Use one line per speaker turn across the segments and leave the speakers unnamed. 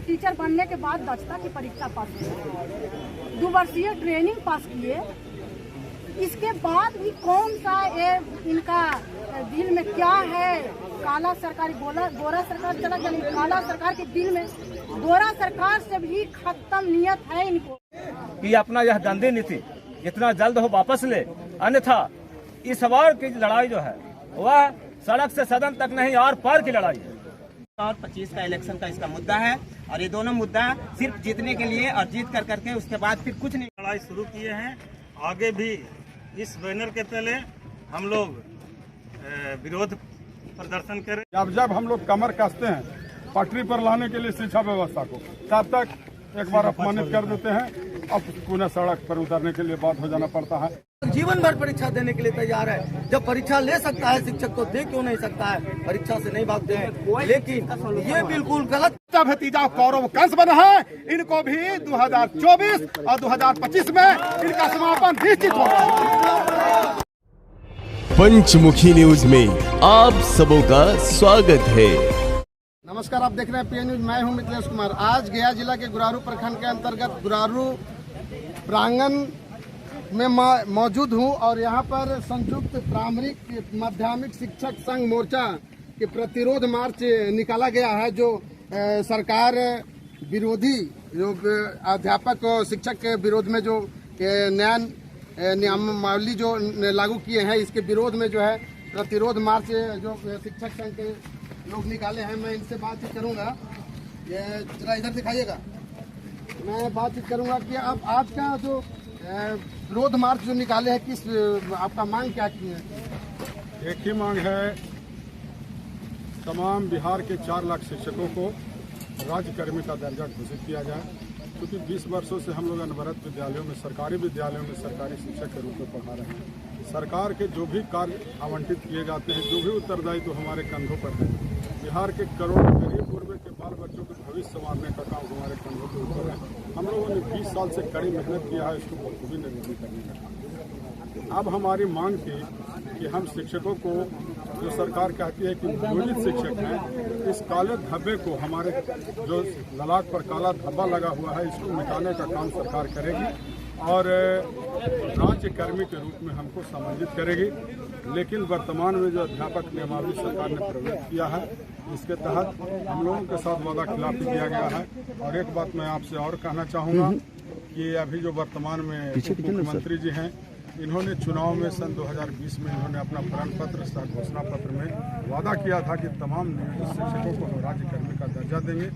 Teacher बनने के बाद दक्षता की परीक्षा पास किए, 2 वर्षीय ट्रेनिंग पास किए, इसके बाद भी कौन सा ये इनका दिल में क्या है? काला सरकारी गोरा सरकार चला गया, काला सरकार के दिल में गोरा सरकार से भी खत्म नियत है इनको
कि अपना यह गंदी नीति जितना जल्द हो वापस ले, अन्यथा इस बार की लड़ाई जो है वह सड़क से सदन तक नहीं और पार की लड़ाई है।
और 25 का इलेक्शन का इसका मुद्दा है और ये दोनों मुद्दा सिर्फ जीतने के लिए और जीत कर करके उसके बाद फिर कुछ नहीं।
लड़ाई शुरू किए हैं, आगे भी इस बैनर के तले हम लोग विरोध प्रदर्शन करें।
जब हम लोग कमर कसते हैं पटरी पर लाने के लिए शिक्षा व्यवस्था को, तब तक एक बार अपमानित कर देते हैं, अब पुनः सड़क पर उतरने के लिए बात हो जाना पड़ता है।
जीवन भर परीक्षा देने के लिए तैयार है। जब परीक्षा ले सकता है शिक्षक तो दे क्यों नहीं सकता है? परीक्षा से नहीं भागते हैं, लेकिन ये बिल्कुल गलत।
भतीजा कौरव कंस बना है, इनको भी 2024 और 2025 में इनका समापन निश्चित होगा।
पंचमुखी न्यूज में आप सबों का स्वागत है।
नमस्कार, आप देख रहे हैं पीएन न्यूज। मैं हूं मिथिलेश कुमार। आज गया जिला के गुरारू प्रखंड के अंतर्गत गुरारू प्रांगण में मौजूद हूं और यहां पर संयुक्त प्राथमिक माध्यमिक शिक्षक संघ मोर्चा के प्रतिरोध मार्च निकाला गया है, जो सरकार विरोधी जो अध्यापक और शिक्षक के विरोध में जो नया नियमावली जो लागू किए हैं, इसके विरोध में जो है प्रतिरोध मार्च जो शिक्षक संघ के लोग निकाले हैं। मैं इनसे बातचीत करूंगा, ये जरा इधर दिखाइएगा। मैं बातचीत करूंगा कि अब आज का जो विरोध मार्च जो निकाले हैं, किस आपका मांग क्या की है?
एक ही मांग है, तमाम बिहार के 4 लाख शिक्षकों को राज्य कर्मी का दर्जा घोषित किया जाए, क्योंकि 20 वर्षों से हम लोग अनवरत विद्यालयों में, सरकारी विद्यालयों में सरकारी शिक्षक के रूप में पढ़ा रहे हैं। सरकार के जो भी कार्य आवंटित किए जाते हैं, जो भी उत्तरदायित्व तो हमारे कंधों पर है। बिहार के करोड़ों गरीब गुरबे के बाल बच्चों के भविष्य संवारने का काम हमारे कंधों के ऊपर है। हम लोगों ने 20 साल से कड़ी मेहनत किया है इसको बखूबी निर्वहन करने का। अब हमारी मांग थी कि हम शिक्षकों को, जो सरकार कहती है कि नियोजित शिक्षक हैं, इस काले धब्बे को, हमारे जो ललाट पर काला धब्बा लगा हुआ है, इसको मिटाने का काम सरकार करेगी और राज्य कर्मी के रूप में हमको सम्मानित करेगी। लेकिन वर्तमान में जो अध्यापक नियमावली सरकार ने प्रवृत्त किया है, इसके तहत हम लोगों के साथ वादा खिलाफी किया गया है। और एक बात मैं आपसे और कहना चाहूँगा कि अभी जो वर्तमान में मुख्यमंत्री जी हैं, इन्होंने चुनाव में सन 2020 में इन्होंने अपना प्रण पत्र सह घोषणा पत्र में वादा किया था कि तमाम नियोजित शिक्षकों को हम राज्य कर्मी का दर्जा देंगे,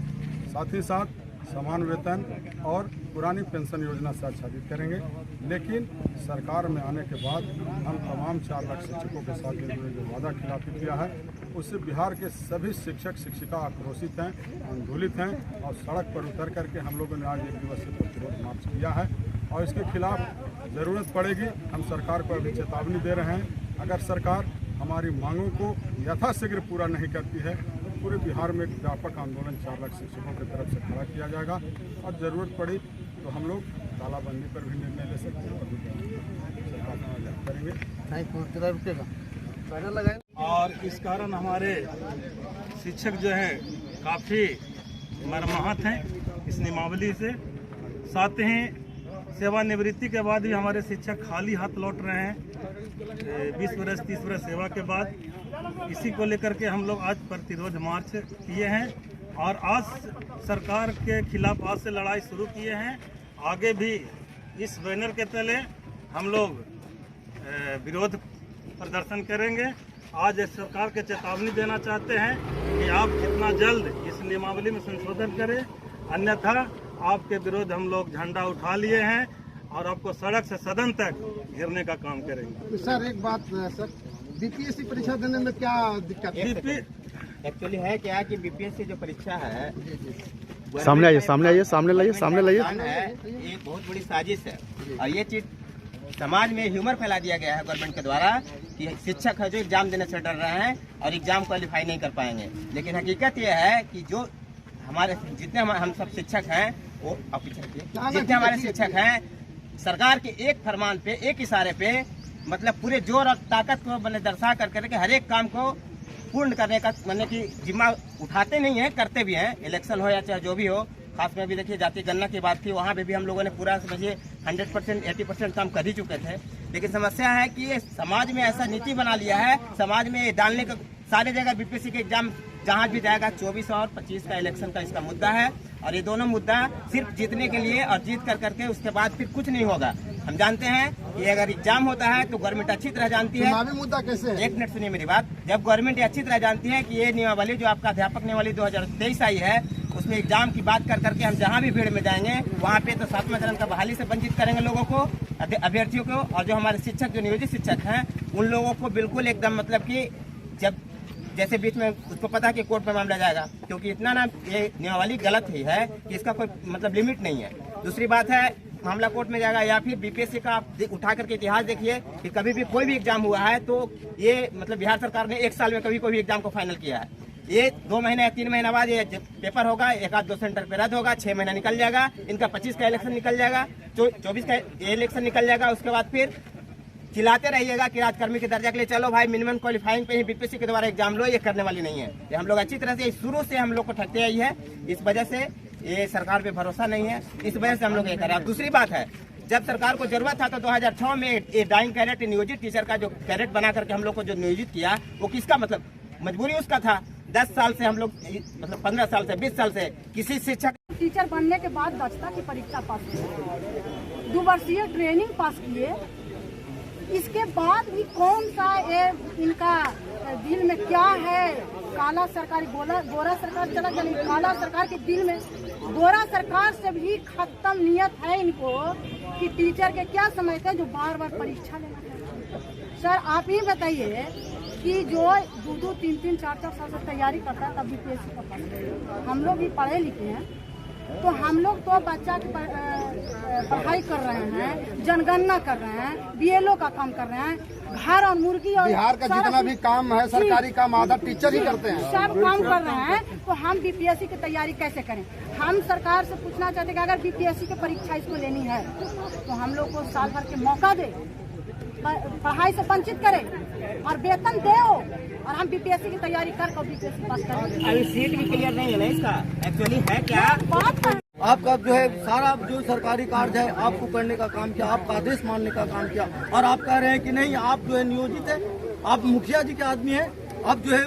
साथ ही साथ समान वेतन और पुरानी पेंशन योजना से आच्छादित करेंगे। लेकिन सरकार में आने के बाद हम तमाम 4 लाख शिक्षकों के साथ इन्होंने जो वादा खिलाफी किया है, उससे बिहार के सभी शिक्षक शिक्षिका आक्रोशित हैं, आंदोलित हैं और सड़क पर उतर करके हम लोगों ने आज 1 दिवसीय प्रतिरोध मार्च किया है। और इसके खिलाफ ज़रूरत पड़ेगी, हम सरकार को अभी चेतावनी दे रहे हैं, अगर सरकार हमारी मांगों को यथाशीघ्र पूरा नहीं करती है तो पूरे बिहार में एक व्यापक आंदोलन 4 लाख शिक्षकों की तरफ से खड़ा किया जाएगा। और ज़रूरत पड़ी तो हम लोग तालाबंदी पर भी निर्णय ले सकते हैं, करेंगे।
और इस कारण हमारे शिक्षक जो हैं काफ़ी मर्माहत हैं इस नियमावली से। साथ ही सेवानिवृत्ति के बाद भी हमारे शिक्षक खाली हाथ लौट रहे हैं 20 वर्ष 30 वर्ष सेवा के बाद। इसी को लेकर के हम लोग आज प्रतिरोध मार्च किए हैं और आज सरकार के खिलाफ आज से लड़ाई शुरू किए हैं। आगे भी इस बैनर के तले हम लोग विरोध प्रदर्शन करेंगे। आज सरकार के चेतावनी देना चाहते हैं कि आप जितना जल्द इस नियमावली में संशोधन करें, अन्यथा आपके विरोध हम लोग झंडा उठा लिए हैं और आपको सड़क से सदन तक घेरने का काम करेंगे।
सर एक बात सर, बीपीएससी परीक्षा देने में क्या दिक्कत है?
एक्चुअली है क्या कि बीपीएससी जो परीक्षा है,
सामने आइए, सामने आइए, सामने लाइए, सामने लाइए,
एक बहुत बड़ी साजिश है और ये चीज समाज में ह्यूमर फैला दिया गया है गवर्नमेंट के द्वारा कि शिक्षक है जो एग्जाम देने से डर रहे हैं और एग्जाम क्वालिफाई नहीं कर पाएंगे। लेकिन हकीकत यह है कि जो हमारे जितने हम सब शिक्षक हैं, वो जितने हमारे शिक्षक हैं, सरकार के एक फरमान पे, एक इशारे पे, मतलब पूरे जोर और ताकत को मैंने दर्शा कर करके हर एक काम को पूर्ण करने का मतलब कि जिम्मा उठाते नहीं है, करते भी हैं। इलेक्शन हो या चाहे जो भी हो, खास में अभी देखिए जाति गणना की बात थी, वहाँ पे भी हम लोगों ने पूरा समझिए 100% 80% काम कर ही चुके थे। लेकिन समस्या है कि ये समाज में ऐसा नीति बना लिया है, समाज में डालने का सारे जगह बीपीएससी के एग्जाम जहाँ भी जाएगा 24 और 25 का इलेक्शन का इसका मुद्दा है। और ये दोनों मुद्दा सिर्फ जीतने के लिए और जीत कर करके उसके बाद फिर कुछ नहीं होगा। हम जानते हैं कि अगर एग्जाम होता है तो गवर्नमेंट अच्छी तरह जानती है।
चुनावी मुद्दा कैसे है?
एक मिनट सुनिए मेरी बात। जब गवर्नमेंट अच्छी तरह जानती है कि ये नियमावली जो आपका अध्यापक नियमावली 2023 आई है, उसमें एग्जाम की बात कर करके हम जहाँ भी भीड़ में जाएंगे वहाँ पे तो 7वें चरण का बहाली से वंचित करेंगे लोगों को, अभ्यर्थियों को। और जो हमारे शिक्षक जो नियोजित शिक्षक हैं उन लोगों को बिल्कुल एकदम मतलब कि जब जैसे बीच में उसको पता है कि कोर्ट में मामला जाएगा, क्योंकि इतना ना ये नियमावली गलत ही है कि इसका कोई मतलब लिमिट नहीं है। दूसरी बात है मामला कोर्ट में जाएगा, या फिर बीपीएससी का आप उठा करके इतिहास देखिए कि कभी भी कोई भी एग्जाम हुआ है तो ये मतलब बिहार सरकार ने 1 साल में कभी कोई भी एग्जाम को फाइनल किया है। ये 2 महीने या 3 महीने बाद ये पेपर होगा, 1-2 सेंटर पे रद्द होगा, 6 महीना निकल जाएगा, इनका 25 का इलेक्शन निकल जाएगा, 24 का इलेक्शन निकल जाएगा। उसके बाद फिर चिल्लाते रहिएगा कि राजकर्मी के दर्जा के लिए चलो भाई मिनिमम क्वालिफाइंग पे ही बीपीएससी के द्वारा एग्जाम लो, ये करने वाली नहीं है। ये हम लोग अच्छी तरह से शुरू से हम लोग को ठगते आई है, इस वजह से ये सरकार पे भरोसा नहीं है, इस वजह से हम लोग ये कर रहे हैं। दूसरी बात है, जब सरकार को जरूरत था तो 2006 में ये डाइंग कैडेट नियोजित टीचर का जो कैडेट बना करके हम लोग को जो नियोजित किया, वो किसका मतलब मजबूरी उसका था। 10 साल से हम लोग मतलब 15 साल से 20 साल से किसी शिक्षक
टीचर बनने के बाद दक्षता की परीक्षा पास किए, 2 वर्षीय ट्रेनिंग पास किए, इसके बाद भी कौन सा ये इनका दिल में क्या है, काला सरकारी गोरा सरकार चला गया, काला सरकार के दिल में गोरा सरकार से भी खत्म नियत है इनको कि टीचर के क्या समझते हैं जो बार बार परीक्षा लेना चाहते हैं। सर आप ही बताइए कि जो 2-2, 3-3, 4-4 साल से तैयारी करता है तब बीपीएससी का पास। हम लोग भी पढ़े लिखे हैं तो हम लोग तो बच्चा की पढ़ाई कर रहे हैं, जनगणना कर रहे हैं, बीएलओ का काम कर रहे हैं, घर और मुर्गी और
बिहार का जितना भी काम है सरकारी काम आधा टीचर ही करते हैं,
सब काम कर रहे हैं। तो हम बीपीएससी की तैयारी कैसे करें? हम सरकार से पूछना चाहते हैं कि अगर बीपीएससी की परीक्षा इसको लेनी है तो हम लोग को साल भर के मौका दे, पढ़ाई से वंचित करे और वेतन दे और हम बीपीएससी की तैयारी कर बीपीएससी पास करें।
अभी सीट भी क्लियर नहीं है ना इसका, एक्चुअली है क्या
बात कर
आपका जो है सारा जो सरकारी कार्य है आपको करने का काम किया, आपका आदेश मानने का काम किया, और आप कह रहे हैं कि नहीं आप जो है नियोजित है, आप मुखिया जी के आदमी हैं, आप जो है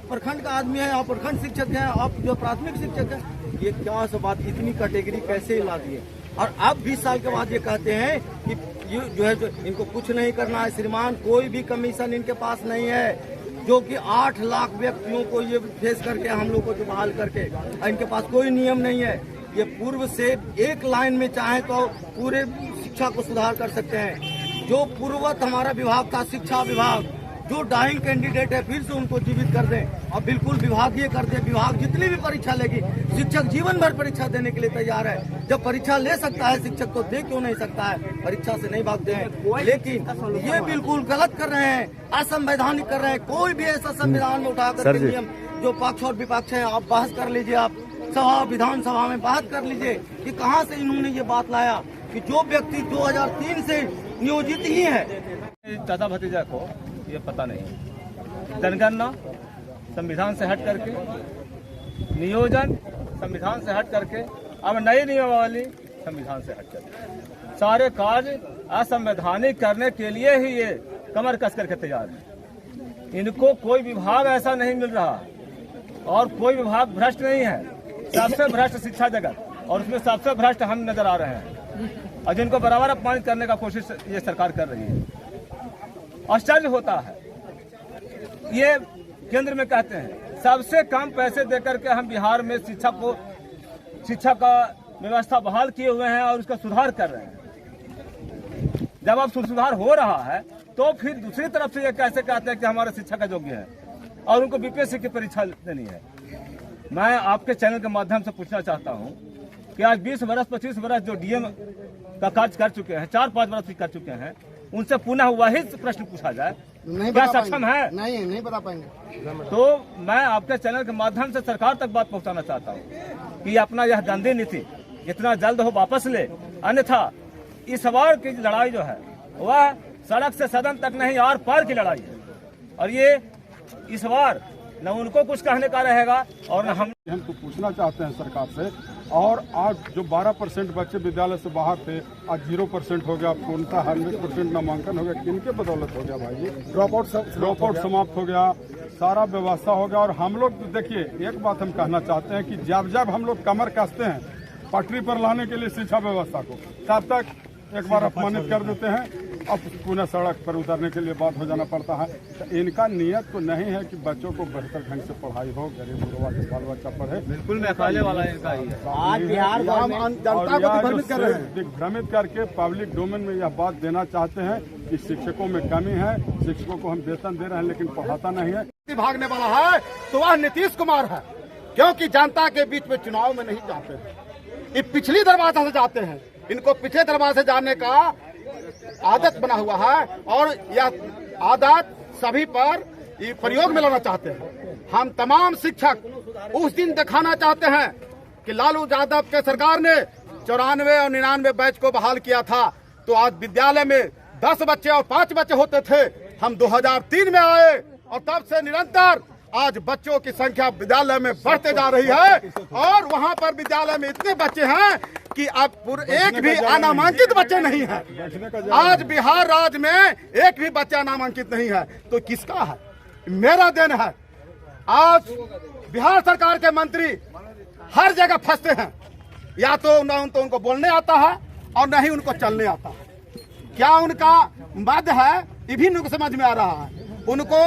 प्रखंड का आदमी है, आप प्रखंड शिक्षक हैं, आप जो प्राथमिक शिक्षक हैं। ये क्या सब बात, इतनी कैटेगरी कैसे ला दिए? और अब 20 साल के बाद ये कहते हैं कि ये जो है जो इनको कुछ नहीं करना है। श्रीमान, कोई भी कमीशन इनके पास नहीं है, जो कि 8 लाख व्यक्तियों को ये फेस करके हम लोग को जो बहाल करके, इनके पास कोई नियम नहीं है। ये पूर्व से एक लाइन में चाहे तो पूरे शिक्षा को सुधार कर सकते हैं। जो पूर्ववत हमारा विभाग था शिक्षा विभाग, जो डाइंग कैंडिडेट है फिर से उनको जीवित कर दें और बिल्कुल विभागीय कर दें। विभाग जितनी भी परीक्षा लेगी, शिक्षक जीवन भर परीक्षा देने के लिए तैयार है। जब परीक्षा ले सकता है शिक्षक तो दे क्यों नहीं सकता है? परीक्षा से नहीं भागते हैं, लेकिन ये बिल्कुल गलत कर रहे हैं, असंवैधानिक कर रहे हैं। कोई भी ऐसा संविधान में उठाकर नियम जो पक्ष और विपक्ष है, आप बहस कर लीजिए, आप सभा विधानसभा में बात कर लीजिए कि कहां से इन्होंने ये बात लाया कि जो व्यक्ति 2003 से नियोजित ही है।
चाचा भतीजा को ये पता नहीं, जनगणना संविधान से हट करके, नियोजन संविधान से हट करके, अब नई नियमावली संविधान से हट करके, सारे कार्य असंवैधानिक करने के लिए ही ये कमर कस करके तैयार है। इनको कोई विभाग ऐसा नहीं मिल रहा और कोई विभाग भ्रष्ट नहीं है। सबसे भ्रष्ट शिक्षा जगत और उसमें सबसे भ्रष्ट हम नजर आ रहे हैं और जिनको बराबर अपमानित करने का कोशिश ये सरकार कर रही है। आश्चर्य होता है, ये केंद्र में कहते हैं सबसे कम पैसे देकर के हम बिहार में शिक्षा का व्यवस्था बहाल किए हुए हैं और उसका सुधार कर रहे हैं। जब अब सुधार हो रहा है तो फिर दूसरी तरफ से ये कैसे कहते हैं कि हमारे शिक्षा का योग्य है और उनको बीपीएससी की परीक्षा देनी है। मैं आपके चैनल के माध्यम से पूछना चाहता हूं कि आज 20 वर्ष 25 वर्ष जो डीएम का कार्य कर चुके हैं, 4-5 वर्ष कर चुके हैं, उनसे पुनः वही प्रश्न पूछा जाए, क्या सक्षम है?
नहीं बता पाएंगे।
तो मैं आपके चैनल के माध्यम से सरकार तक बात पहुंचाना चाहता हूं कि अपना यह गंदी नीति जितना जल्द हो वापस ले, अन्यथा इस बार की लड़ाई जो है वह सड़क से सदन तक नहीं आर पार की लड़ाई है। और ये इस बार न उनको कुछ कहने का रहेगा और न हम
तो पूछना चाहते हैं सरकार से। और आज जो 12% बच्चे विद्यालय से बाहर थे, आज 0% हो गया, पूर्णतः 100% नामांकन हो गया। किनके बदौलत हो गया भाई? ये ड्रॉप आउट समाप्त हो गया, सारा व्यवस्था हो गया। और हम लोग देखिए, एक बात हम कहना चाहते हैं कि जब जब हम लोग कमर कसते हैं पटरी पर लाने के लिए शिक्षा व्यवस्था को, तब तक एक बार अपमानित कर देते हैं, अब पुनः सड़क पर उतरने के लिए बात हो जाना पड़ता है। तो इनका नियत तो नहीं है कि बच्चों को बेहतर ढंग से पढ़ाई हो, गरीब गुरबा के बाल बच्चा पढ़े।
बिल्कुल मैकाले वाला इनका ही है।
आज बिहार जनता को दिग्भ्रमित कर रहे हैं।
दिग्भ्रमित करके पब्लिक डोमेन में यह बात देना चाहते हैं कि शिक्षकों में कमी है, शिक्षकों को हम वेतन दे रहे हैं लेकिन पढ़ाता नहीं है।
भागने वाला है तो वह नीतीश कुमार है, क्योंकि जनता के बीच में चुनाव में नहीं जाते, ये पिछली दरवाजा से जाते हैं। इनको पिछले दरवाजे से जाने का आदत बना हुआ है और यह आदत सभी पर प्रयोग में लाना चाहते हैं। हम तमाम शिक्षक उस दिन दिखाना चाहते हैं कि लालू यादव के सरकार ने 94 और 99 बैच को बहाल किया था, तो आज विद्यालय में 10 बच्चे और 5 बच्चे होते थे। हम 2003 में आए और तब से निरंतर आज बच्चों की संख्या विद्यालय में बढ़ते जा रही है और वहां पर विद्यालय में इतने बच्चे हैं कि अब एक भी अनामांकित बच्चे नहीं है। आज बिहार राज्य में एक भी बच्चा नामांकित नहीं है, तो किसका है? मेरा देन है। आज बिहार सरकार के मंत्री हर जगह फंसते हैं, या तो न तो उनको बोलने आता है और न ही उनको चलने आता है। क्या उनका मद है ये भी उनको समझ में आ रहा है। उनको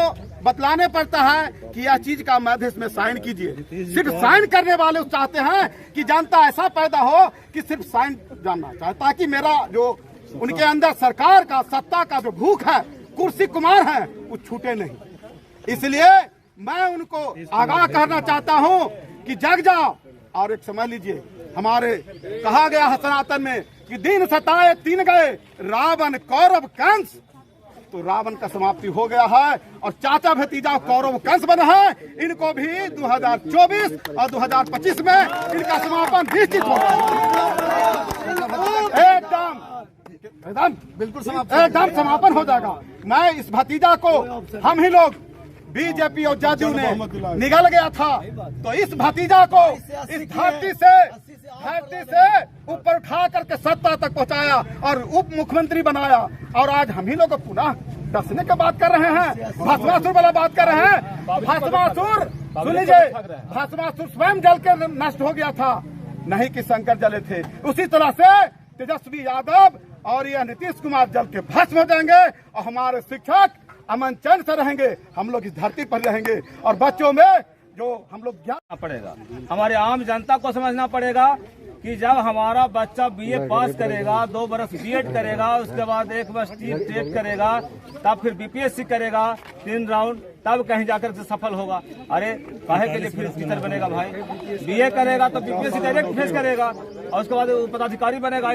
बतलाने पड़ता है कि यह चीज का मद इसमें साइन कीजिए। सिर्फ साइन करने वाले चाहते हैं कि जनता ऐसा पैदा हो कि सिर्फ साइन जानना चाहे, ताकि मेरा जो उनके अंदर सरकार का सत्ता का जो भूख है, कुर्सी कुमार है, वो छूटे नहीं। इसलिए मैं उनको आगाह करना चाहता हूं कि जग जाओ। और एक समझ लीजिए, हमारे कहा गया है सनातन में कि दिन सताए 3 गए, रावण कौरव कंस। तो रावण का समाप्ति हो गया है और चाचा भतीजा कौरव कंस बना है। इनको भी 2024 और 2025 में इनका समापन निश्चित होगा। एकदम बिल्कुल एकदम समापन हो जाएगा। मैं इस भतीजा को, हम ही लोग बीजेपी और जदयू ने निगल गया था, तो इस भतीजा को इस धरती से ऊपर उठा करके सत्ता तक पहुंचाया और उप मुख्यमंत्री बनाया। और आज हम ही लोग पुनः डसने की बात कर रहे हैं, भस्मासुर वाला बात कर रहे हैं। भस्मासुर सुन लीजिए, भस्मासुर स्वयं जल के नष्ट हो गया था, नहीं कि शंकर जले थे। उसी तरह से तेजस्वी यादव और यह नीतीश कुमार जल के भस्म हो जाएंगे और हमारे शिक्षक अमन चैन से रहेंगे। हम लोग इस धरती पर रहेंगे और बच्चों में जो हम लोग ज्ञान
पड़ेगा, हमारे आम जनता को समझना पड़ेगा कि जब हमारा बच्चा बीए पास करेगा, 2 बरस बीएड करेगा, उसके बाद 1 वर्ष टेट करेगा, तब फिर बीपीएससी करेगा 3 राउंड, तब कहीं जाकर से सफल होगा। अरे काहे के लिए फिर टीचर बनेगा भाई? बीए करेगा तो बीपीएससी डायरेक्ट फेस करेगा और उसके बाद पदाधिकारी बनेगा।